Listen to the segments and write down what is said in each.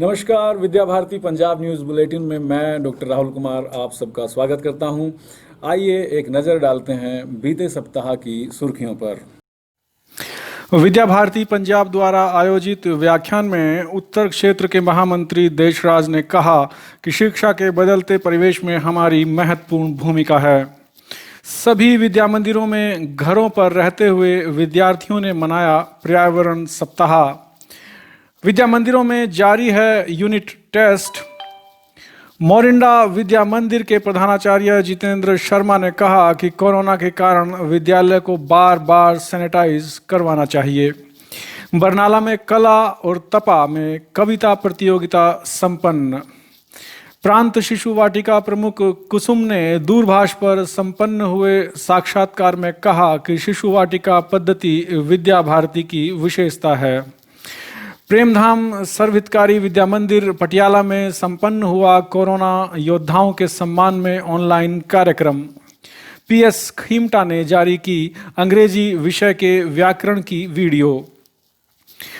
नमस्कार। Vidya Bharati Punjab news bulletin में मैं डॉक्टर राहुल कुमार आप सबका स्वागत करता हूं। आइए एक नज़र डालते हैं बीते सप्ताह की सुर्खियों पर। विद्या भारती पंजाब द्वारा आयोजित व्याख्यान में उत्तर क्षेत्र के महामंत्री देशराज ने कहा कि शिक्षा के बदलते परिवेश में हमारी महत्वपूर्ण भूमिका है। सभी विद्या मंदिरों में घरों पर रहते हुए विद्यार्थियों ने मनाया पर्यावरण सप्ताह। विद्या मंदिरों में जारी है यूनिट टेस्ट। मोरिंडा विद्या मंदिर के प्रधानाचार्य जितेंद्र शर्मा ने कहा कि कोरोना के कारण विद्यालय को बार बार सैनिटाइज करवाना चाहिए। बरनाला में कला और तपा में कविता प्रतियोगिता संपन्न। प्रांत शिशु वाटिका प्रमुख कुसुम ने दूरभाष पर संपन्न हुए साक्षात्कार में कहा कि शिशु वाटिका पद्धति विद्या भारती की विशेषता है। प्रेमधाम सर्वहितकारी विद्या मंदिर पटियाला में संपन्न हुआ कोरोना योद्धाओं के सम्मान में ऑनलाइन कार्यक्रम। पीएस खीमटा ने जारी की अंग्रेजी विषय के व्याकरण की वीडियो।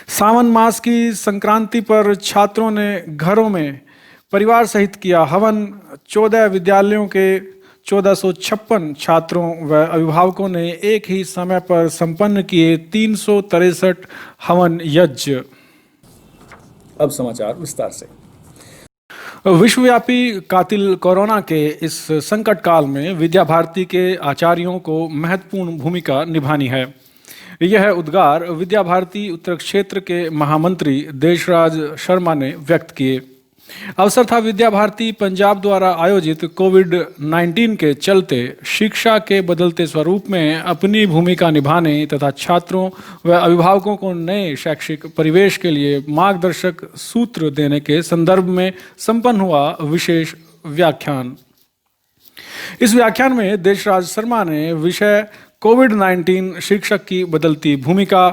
सावन मास की संक्रांति पर छात्रों ने घरों में परिवार सहित किया हवन। 14 विद्यालयों के 1456 छात्रों व अभिभावकों ने एक ही समय पर संपन्न किए 363 हवन यज्ञ। अब समाचार विस्तार से। विश्वव्यापी कातिल कोरोना के इस संकट काल में विद्या भारती के आचार्यों को महत्वपूर्ण भूमिका निभानी है। यह उद्गार विद्या भारती उत्तर क्षेत्र के महामंत्री देशराज शर्मा ने व्यक्त किए। अवसर था विद्या भारती पंजाब द्वारा आयोजित कोविड-19 के चलते शिक्षा के बदलते स्वरूप में अपनी भूमिका निभाने तथा छात्रों व अभिभावकों को नए शैक्षिक परिवेश के लिए मार्गदर्शक सूत्र देने के संदर्भ में संपन्न हुआ विशेष व्याख्यान। इस व्याख्यान में देशराज शर्मा ने विषय कोविड-19 शिक्षक की बदलती भूमिका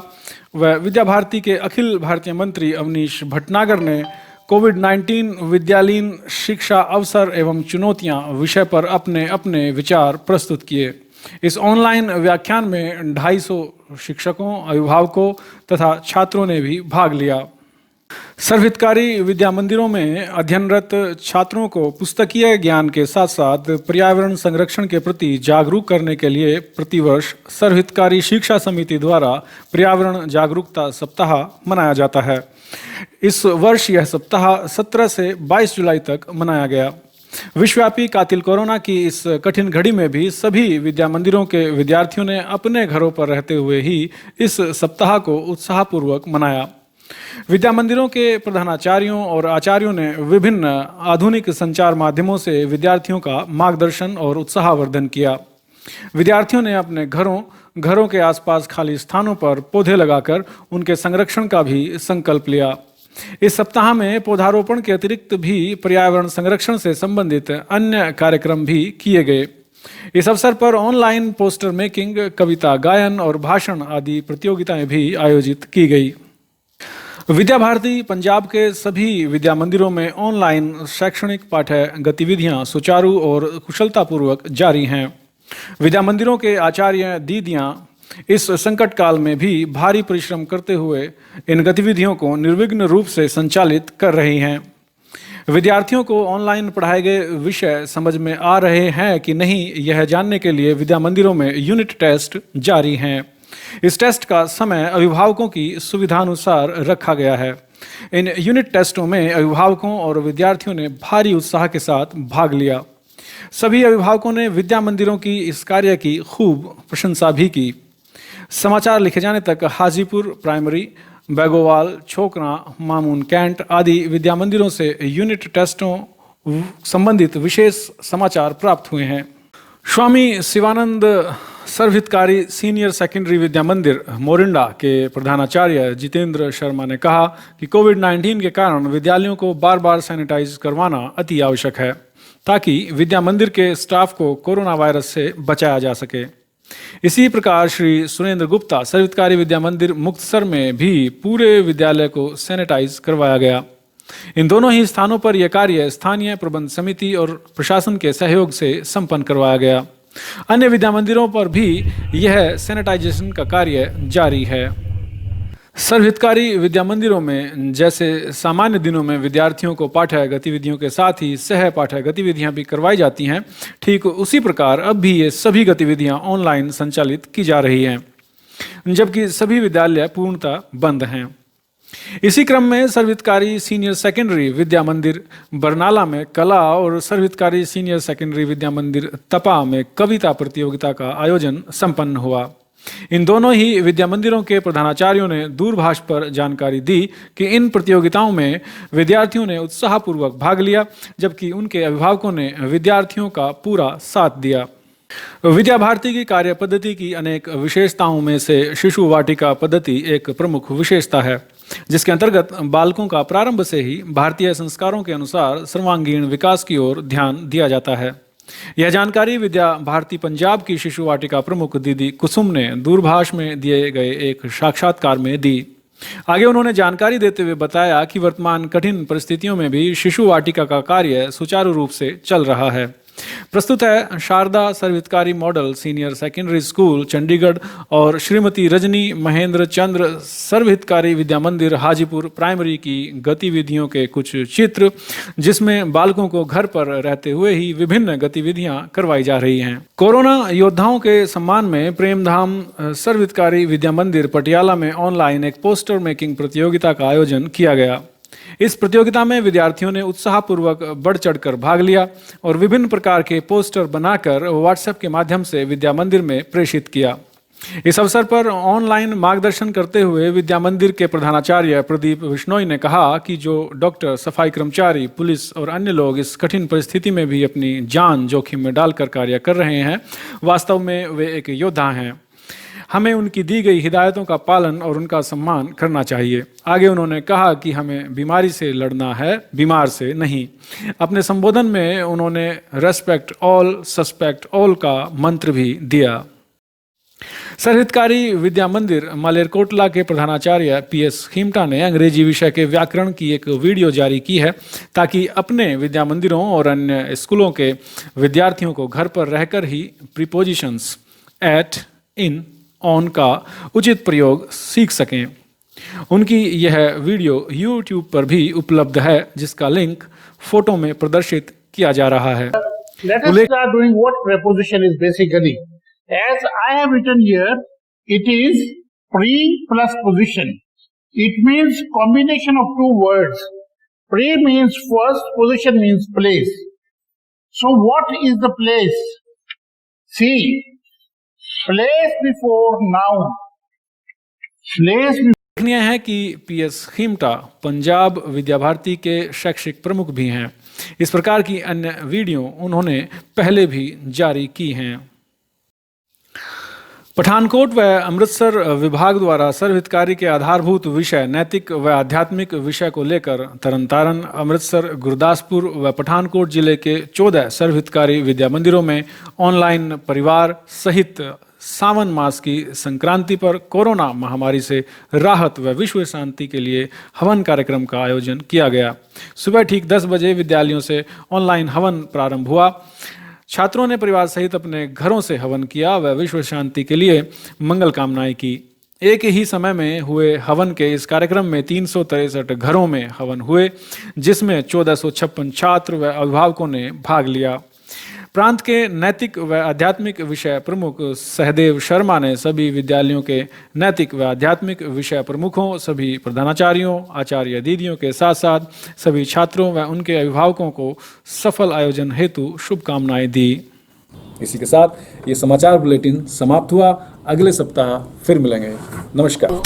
व विद्या भारती के अखिल भारतीय मंत्री अवनीश भटनागर ने कोविड-19 विद्यालयीन शिक्षा अवसर एवं चुनौतियां विषय पर अपने अपने विचार प्रस्तुत किए। इस ऑनलाइन व्याख्यान में 250 शिक्षकों, अभिभावकों तथा छात्रों ने भी भाग लिया। सर्वहितकारी विद्या मंदिरों में अध्ययनरत छात्रों को पुस्तकीय ज्ञान के साथ साथ पर्यावरण संरक्षण के प्रति जागरूक करने के लिए प्रतिवर्ष सर्वहितकारी शिक्षा समिति द्वारा पर्यावरण जागरूकता सप्ताह मनाया जाता है। इस वर्ष यह सप्ताह 17 से 22 जुलाई तक मनाया गया। विश्वव्यापी कातिल कोरोना की इस कठिन घड़ी में भी सभी विद्या मंदिरों के विद्यार्थियों ने अपने घरों पर रहते हुए ही इस सप्ताह को उत्साहपूर्वक मनाया। विद्या मंदिरों के प्रधानाचार्यों और आचार्यों ने विभिन्न आधुनिक संचार माध्यमों से विद्यार्थियों का मार्गदर्शन और उत्साहवर्धन किया। विद्यार्थियों ने अपने घरों के आसपास खाली स्थानों पर पौधे लगाकर उनके संरक्षण का भी संकल्प लिया। इस सप्ताह में पौधारोपण के अतिरिक्त भी पर्यावरण संरक्षण से संबंधित अन्य कार्यक्रम भी किए गए। इस अवसर पर ऑनलाइन पोस्टर मेकिंग, कविता गायन और भाषण आदि प्रतियोगिताएं भी आयोजित की गई। विद्या भारती पंजाब के सभी विद्या मंदिरों में ऑनलाइन शैक्षणिक पाठ्य गतिविधियां सुचारू और कुशलतापूर्वक जारी हैं। विद्या मंदिरों के आचार्य दीदियां इस संकट काल में भी भारी परिश्रम करते हुए इन गतिविधियों को निर्विघ्न रूप से संचालित कर रही हैं। विद्यार्थियों को ऑनलाइन पढ़ाए गए विषय समझ में आ रहे हैं कि नहीं, यह जानने के लिए विद्या मंदिरों में यूनिट टेस्ट जारी हैं। इस टेस्ट का समय अभिभावकों की सुविधानुसार रखा गया है। इन यूनिट टेस्टों में अभिभावकों और विद्यार्थियों ने भारी उत्साह के साथ भाग लिया। सभी अभिभावकों ने विद्या मंदिरों की इस कार्य की खूब प्रशंसा भी की। समाचार लिखे जाने तक हाजीपुर प्राइमरी, बैगोवाल, छोकरा, मामून कैंट आदि विद्या मंदिरों से यूनिट टेस्टों संबंधित विशेष समाचार प्राप्त हुए हैं। स्वामी शिवानंद सर्वहितकारी सीनियर सेकेंडरी विद्या मंदिर मोरिंडा के प्रधानाचार्य जितेंद्र शर्मा ने कहा कि कोविड-19 के कारण विद्यालयों को बार बार सैनिटाइज करवाना अति आवश्यक है ताकि विद्या मंदिर के स्टाफ को कोरोना वायरस से बचाया जा सके। इसी प्रकार श्री सुरेंद्र गुप्ता सर्वहितकारी विद्या मंदिर मुक्तसर में भी पूरे विद्यालय को सैनिटाइज करवाया गया। इन दोनों ही स्थानों पर यह कार्य स्थानीय प्रबंध समिति और प्रशासन के सहयोग से संपन्न करवाया गया। अन्य विद्या मंदिरों पर भी यह सैनिटाइजेशन का कार्य जारी है। सर्वहितकारी विद्या मंदिरों में जैसे सामान्य दिनों में विद्यार्थियों को पाठ्य गतिविधियों के साथ ही सह पाठ्य गतिविधियां भी करवाई जाती हैं, ठीक उसी प्रकार अब भी ये सभी गतिविधियां ऑनलाइन संचालित की जा रही हैं, जबकि सभी विद्यालय पूर्णतः बंद हैं। इसी क्रम में सर्वहितकारी सीनियर सेकेंडरी विद्या मंदिर बरनाला में कला और सर्वहितकारी सीनियर सेकेंडरी विद्या मंदिर तपा में कविता प्रतियोगिता का आयोजन संपन्न हुआ। इन दोनों ही विद्या मंदिरों के प्रधानाचार्यों ने दूरभाष पर जानकारी दी कि इन प्रतियोगिताओं में विद्यार्थियों ने उत्साहपूर्वक भाग लिया, जबकि उनके अभिभावकों ने विद्यार्थियों का पूरा साथ दिया। विद्या भारती की कार्य पद्धति की अनेक विशेषताओं में से शिशु वाटिका पद्धति एक प्रमुख विशेषता है, जिसके अंतर्गत बालकों का प्रारंभ से ही भारतीय संस्कारों के अनुसार सर्वांगीण विकास की ओर ध्यान दिया जाता है। यह जानकारी विद्या भारती पंजाब की शिशु वाटिका प्रमुख दीदी कुसुम ने दूरभाष में दिए गए एक साक्षात्कार में दी। आगे उन्होंने जानकारी देते हुए बताया कि वर्तमान कठिन परिस्थितियों में भी शिशु वाटिका का कार्य सुचारू रूप से चल रहा है। प्रस्तुत है Sharda Sarvahitkari model senior secondary school Chandigarh और श्रीमती रजनी महेंद्र चंद्र सर्वहितकारी विद्या मंदिर हाजीपुर प्राइमरी की गतिविधियों के कुछ चित्र, जिसमें बालकों को घर पर रहते हुए ही विभिन्न गतिविधियां करवाई जा रही हैं। कोरोना योद्धाओं के सम्मान में प्रेमधाम सर्वहितकारी विद्या मंदिर पटियाला में ऑनलाइन एक पोस्टर मेकिंग प्रतियोगिता का आयोजन किया गया। इस प्रतियोगिता में विद्यार्थियों ने उत्साहपूर्वक बढ़ चढ़कर भाग लिया और विभिन्न प्रकार के पोस्टर बनाकर व्हाट्सएप के माध्यम से विद्या मंदिर में प्रेषित किया। इस अवसर पर ऑनलाइन मार्गदर्शन करते हुए विद्या मंदिर के प्रधानाचार्य प्रदीप बिश्नोई ने कहा कि जो डॉक्टर, सफाई कर्मचारी, पुलिस और अन्य लोग इस कठिन परिस्थिति में भी अपनी जान जोखिम में डालकर कार्य कर रहे हैं, वास्तव में वे एक योद्धा हैं। हमें उनकी दी गई हिदायतों का पालन और उनका सम्मान करना चाहिए। आगे उन्होंने कहा कि हमें बीमारी से लड़ना है, बीमार से नहीं। अपने संबोधन में उन्होंने रेस्पेक्ट ऑल, सस्पेक्ट ऑल का मंत्र भी दिया। सर्वहितकारी विद्या मंदिर मालेरकोटला के प्रधानाचार्य पीएस खीमटा ने अंग्रेजी विषय के व्याकरण की एक वीडियो जारी की है, ताकि अपने विद्या मंदिरों और अन्य स्कूलों के विद्यार्थियों को घर पर रहकर ही प्रीपोजिशंस, एट, इन, ऑन का उचित प्रयोग सीख सकें। उनकी यह वीडियो YouTube पर भी उपलब्ध है, जिसका लिंक फोटो में प्रदर्शित किया जा रहा है। Let us start doing what preposition is basically. As I have written here, it is pre plus position. It means combination of two words. Pre means first, position means place. So what is the place? See, place before noun. Place before उल्लेखनीय है कि PS खीमटा Punjab Vidya Bharati के शैक्षिक प्रमुख भी हैं। इस प्रकार की अन्य वीडियो उन्होंने पहले भी जारी की हैं। पठानकोट व अमृतसर विभाग द्वारा सर्वहितकारी के आधारभूत विषय नैतिक व आध्यात्मिक विषय को लेकर तरनतारन, अमृतसर, गुरदासपुर व पठानकोट जिले के 14 सर्वहितकारी विद्या मंदिरों में ऑनलाइन परिवार सहित सावन मास की संक्रांति पर कोरोना महामारी से राहत व विश्व शांति के लिए हवन कार्यक्रम का आयोजन किया गया। सुबह ठीक 10 बजे विद्यालयों से ऑनलाइन हवन प्रारंभ हुआ। छात्रों ने परिवार सहित अपने घरों से हवन किया व विश्व शांति के लिए मंगल कामनाएं की। एक ही समय में हुए हवन के इस कार्यक्रम में 363 घरों में हवन हुए, जिसमें 1456 छात्र व अभिभावकों ने भाग लिया। प्रांत के नैतिक व आध्यात्मिक विषय प्रमुख सहदेव शर्मा ने सभी विद्यालयों के नैतिक व आध्यात्मिक विषय प्रमुखों, सभी प्रधानाचार्यों, आचार्य दीदियों के साथ साथ सभी छात्रों व उनके अभिभावकों को सफल आयोजन हेतु शुभकामनाएं दी। इसी के साथ ये समाचार बुलेटिन समाप्त हुआ। अगले सप्ताह फिर मिलेंगे। नमस्कार।